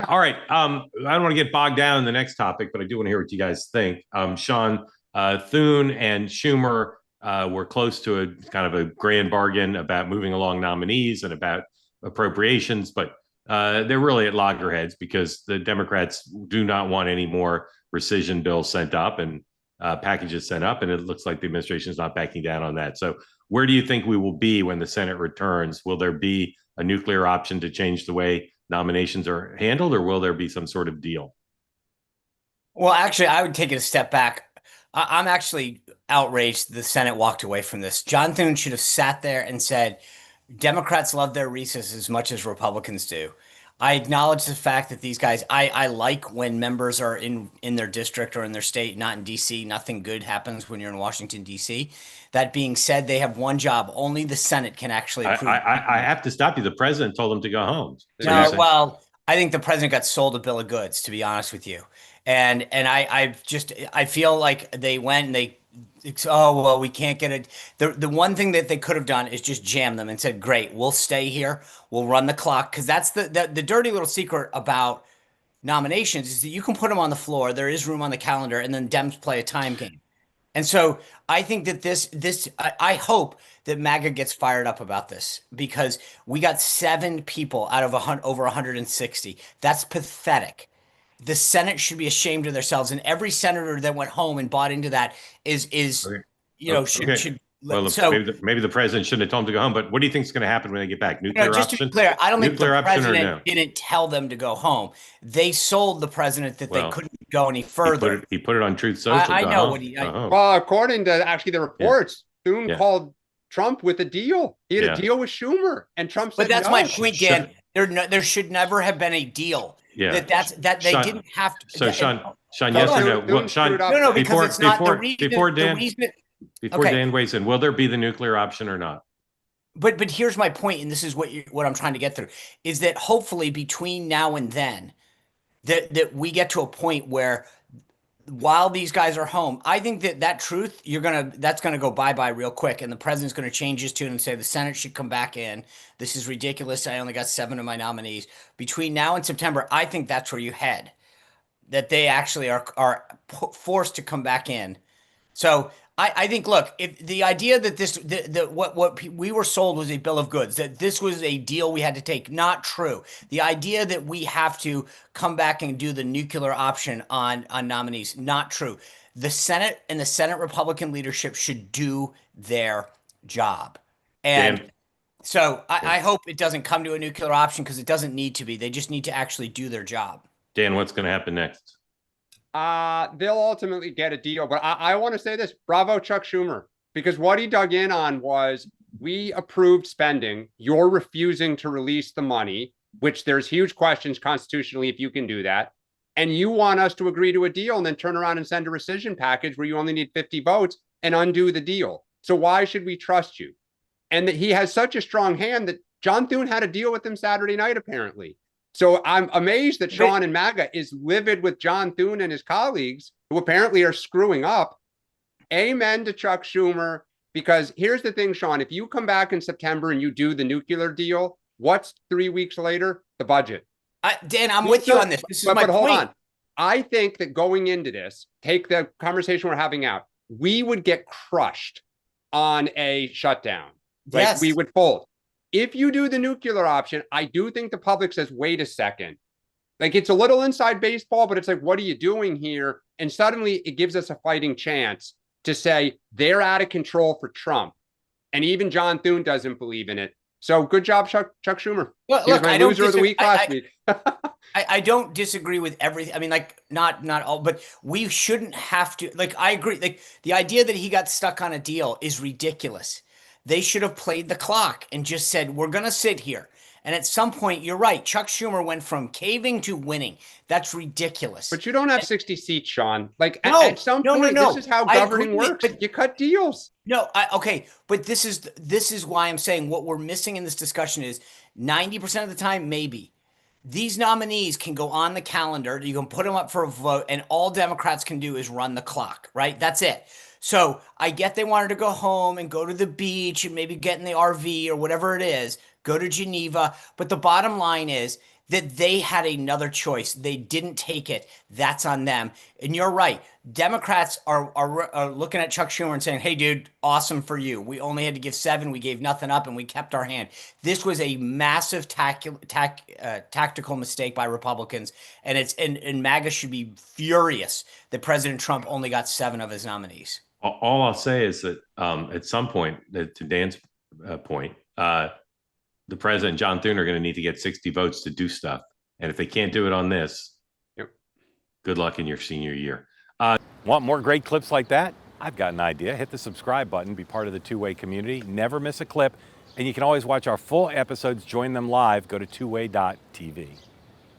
All right. I don't want to get bogged down in the next topic, but I do want to hear what you guys think. Sean, Thune and Schumer were close to a kind of a grand bargain about moving along nominees and about appropriations, but they're really at loggerheads because the Democrats do not want any more rescission bills sent up and packages sent up, and it looks like the administration is not backing down on that. So, where do you think we will be when the Senate returns? Will there be a nuclear option to change the way nominations are handled, or will there be some sort of deal? Well, actually, I would take it a step back. I'm actually outraged the Senate walked away from this. John Thune should have sat there and said, Democrats love their recess as much as Republicans do. I acknowledge the fact that these guys, I like when members are in their district or in their state, not in DC. Nothing good happens when you're in Washington, DC. That being said, they have one job. Only the Senate can actually approve. I have to stop you. The president told them to go home. No, well, I think the president got sold a bill of goods, to be honest with you. And I feel like they went and oh well, we can't get it. The one thing that they could have done is just jam them and said, great, we'll stay here, we'll run the clock, because that's the dirty little secret about nominations is that you can put them on the floor, there is room on the calendar, and then Dems play a time game. And so I think that I hope that MAGA gets fired up about this because we got 7 people out of over 160. That's pathetic. The Senate should be ashamed of themselves, and every senator that went home and bought into that is Okay. should. Well, So maybe the president shouldn't have told them to go home. But what do you think is going to happen when they get back? Nuclear just to option? be clear, I don't think the Nuclear option or no? president didn't tell them to go home. They sold the president that they Well, couldn't go any further. He put it on Truth Social. I know what he. Well, according to actually the reports, Thune Yeah. called Trump with a deal. He had Yeah. a deal with Schumer, and Trump said, But that's no. my point, Dan. There should never have been a deal. Yeah. That they Sean- didn't have to. So, Sean, No, yes or no? Thune Well, Sean, screwed up. No, because it's not the reason. before Dan, the reason, before okay. Dan weighs in, will there be the nuclear option or not? But here's my point, and this is what I'm trying to get through, is that hopefully between now and then, that we get to a point where while these guys are home, I think that truth that's gonna go bye-bye real quick, and the president's gonna change his tune and say the Senate should come back in. This is ridiculous. I only got 7 of my nominees. Between now and September, I think that's where you head. That they actually are forced to come back in. So I think, look, if the idea that what we were sold was a bill of goods, that this was a deal we had to take, not true. The idea that we have to come back and do the nuclear option on nominees, not true. The Senate and the Senate Republican leadership should do their job. And so I hope it doesn't come to a nuclear option because it doesn't need to be. They just need to actually do their job. Dan, what's going to happen next? They'll ultimately get a deal, but I want to say this: bravo, Chuck Schumer, because what he dug in on was we approved spending. You're refusing to release the money, which there's huge questions constitutionally if you can do that, and you want us to agree to a deal and then turn around and send a rescission package where you only need 50 votes and undo the deal. So why should we trust you? And that he has such a strong hand that John Thune had a deal with him Saturday night, apparently. So I'm amazed that Sean and MAGA is livid with John Thune and his colleagues, who apparently are screwing up. Amen to Chuck Schumer, because here's the thing, Sean, if you come back in September and you do the nuclear deal, what's 3 weeks later? The budget. Dan, I'm with you on this. This is my point. Hold on. I think that going into this, take the conversation we're having out, we would get crushed on a shutdown. Like Yes. we would fold. If you do the nuclear option, I do think the public says, wait a second. Like it's a little inside baseball, but it's like, what are you doing here? And suddenly it gives us a fighting chance to say they're out of control for Trump. And even John Thune doesn't believe in it. So good job, Chuck Schumer. Well, He was look, my I don't loser of the week last week. I don't disagree with everything. I mean, like not all, but we shouldn't have to. Like I agree. Like the idea that he got stuck on a deal is ridiculous. They should have played the clock and just said, we're going to sit here. And at some point, you're right. Chuck Schumer went from caving to winning. That's ridiculous. But you don't have 60 seats, Sean. Like No, at some point, no. this is how I governing agree, works. but- You cut deals. No, okay, but this is why I'm saying what we're missing in this discussion is 90% of the time, maybe. These nominees can go on the calendar. You can put them up for a vote, and all Democrats can do is run the clock, right? That's it. So I get they wanted to go home and go to the beach and maybe get in the RV or whatever it is, go to Geneva. But the bottom line is that they had another choice. They didn't take it. That's on them. And you're right. Democrats are looking at Chuck Schumer and saying, "Hey, dude, awesome for you. We only had to give 7. We gave nothing up, and we kept our hand." This was a massive tactical mistake by Republicans, and and MAGA should be furious that President Trump only got 7 of his nominees. All I'll say is that at some point, to Dan's point, the president, John Thune, are going to need to get 60 votes to do stuff. And if they can't do it on this, good luck in your senior year. Want more great clips like that? I've got an idea. Hit the subscribe button, be part of the Two-Way community, never miss a clip. And you can always watch our full episodes, join them live, go to twoway.tv.